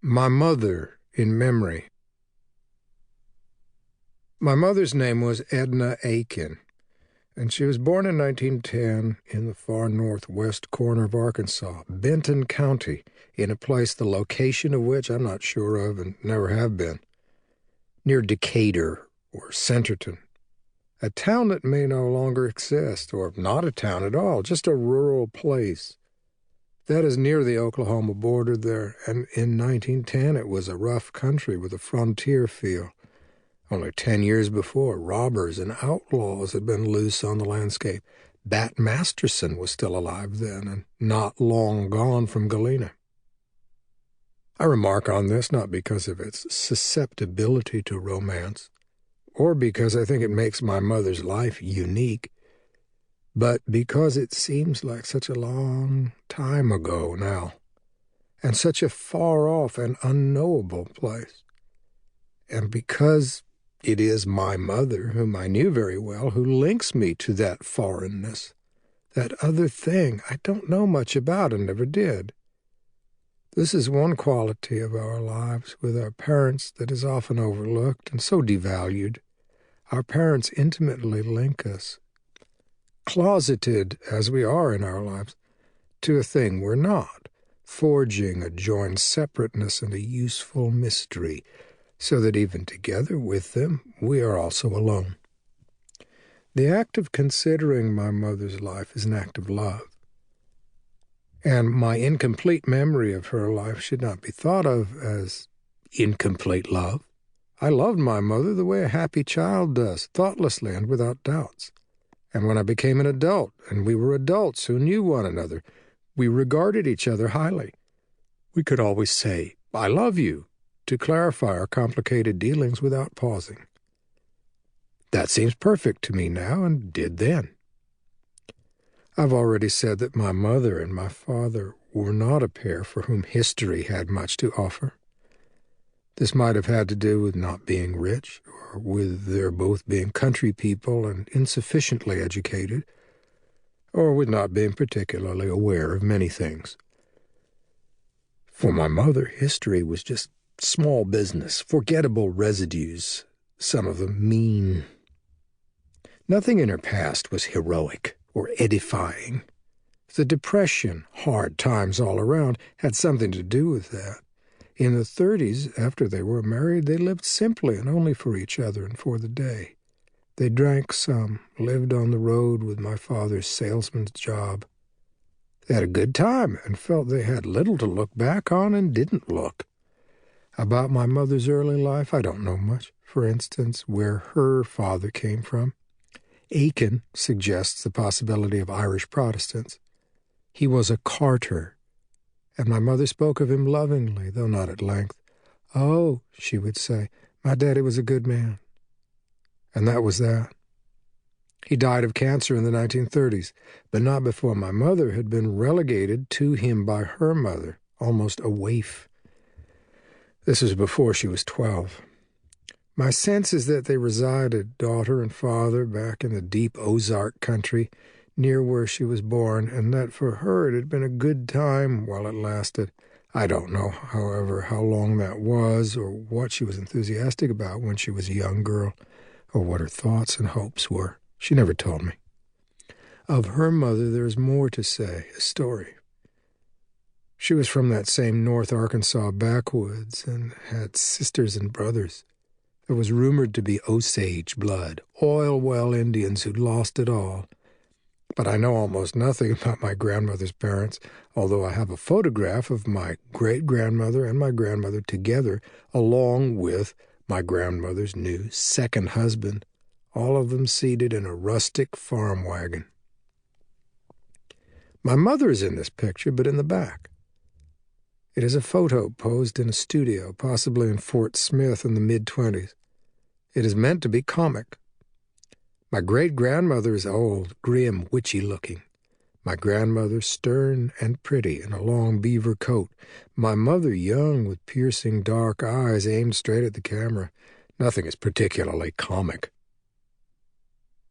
My Mother in Memory. My mother's name was Edna Aiken, and she was born in 1910 in the far northwest corner of Arkansas, Benton County, in a place the location of which I'm not sure of and never have been, near Decatur or Centerton, a town that may no longer exist, or not a town at all, just a rural place. That is near the Oklahoma border there, and in 1910 it was a rough country with a frontier feel. Only 10 years before, robbers and outlaws had been loose on the landscape. Bat Masterson was still alive then, and not long gone from Galena. I remark on this not because of its susceptibility to romance, or because I think it makes my mother's life unique, but because it seems like such a long time ago now, and such a far-off and unknowable place, and because it is my mother, whom I knew very well, who links me to that foreignness, that other thing I don't know much about and never did. This is one quality of our lives with our parents that is often overlooked and so devalued. Our parents intimately link us, closeted as we are in our lives, to a thing we're not, forging a joined separateness and a useful mystery, so that even together with them we are also alone. The act of considering my mother's life is an act of love, and my incomplete memory of her life should not be thought of as incomplete love. I loved my mother the way a happy child does, thoughtlessly and without doubts. And when I became an adult, and we were adults who knew one another, we regarded each other highly. We could always say, "I love you," to clarify our complicated dealings without pausing. That seems perfect to me now, and did then. I've already said that my mother and my father were not a pair for whom history had much to offer. This might have had to do with not being rich, or with their both being country people and insufficiently educated, or with not being particularly aware of many things. For my mother, history was just small business, forgettable residues, some of them mean. Nothing in her past was heroic or edifying. The Depression, hard times all around, had something to do with that. In the 30s, after they were married, they lived simply and only for each other and for the day. They drank some, lived on the road with my father's salesman's job. They had a good time and felt they had little to look back on and didn't look. About my mother's early life, I don't know much. For instance, where her father came from. Aiken suggests the possibility of Irish Protestants. He was a carter, and my mother spoke of him lovingly, though not at length. "Oh," she would say, "my daddy was a good man." And that was that. He died of cancer in the 1930s, but not before my mother had been relegated to him by her mother, almost a waif. This was before she was 12. My sense is that they resided, daughter and father, back in the deep Ozark country, near where she was born, and that for her it had been a good time while it lasted. I don't know, however, how long that was, or what she was enthusiastic about when she was a young girl, or what her thoughts and hopes were. She never told me. Of her mother there is more to say, a story. She was from that same North Arkansas backwoods and had sisters and brothers. There was rumored to be Osage blood, oil well Indians who'd lost it all. But I know almost nothing about my grandmother's parents, although I have a photograph of my great-grandmother and my grandmother together, along with my grandmother's new second husband, all of them seated in a rustic farm wagon. My mother is in this picture, but in the back. It is a photo posed in a studio, possibly in Fort Smith in the mid-20s. It is meant to be comic. My great-grandmother is old, grim, witchy-looking. My grandmother stern and pretty in a long beaver coat. My mother young with piercing dark eyes aimed straight at the camera. Nothing is particularly comic.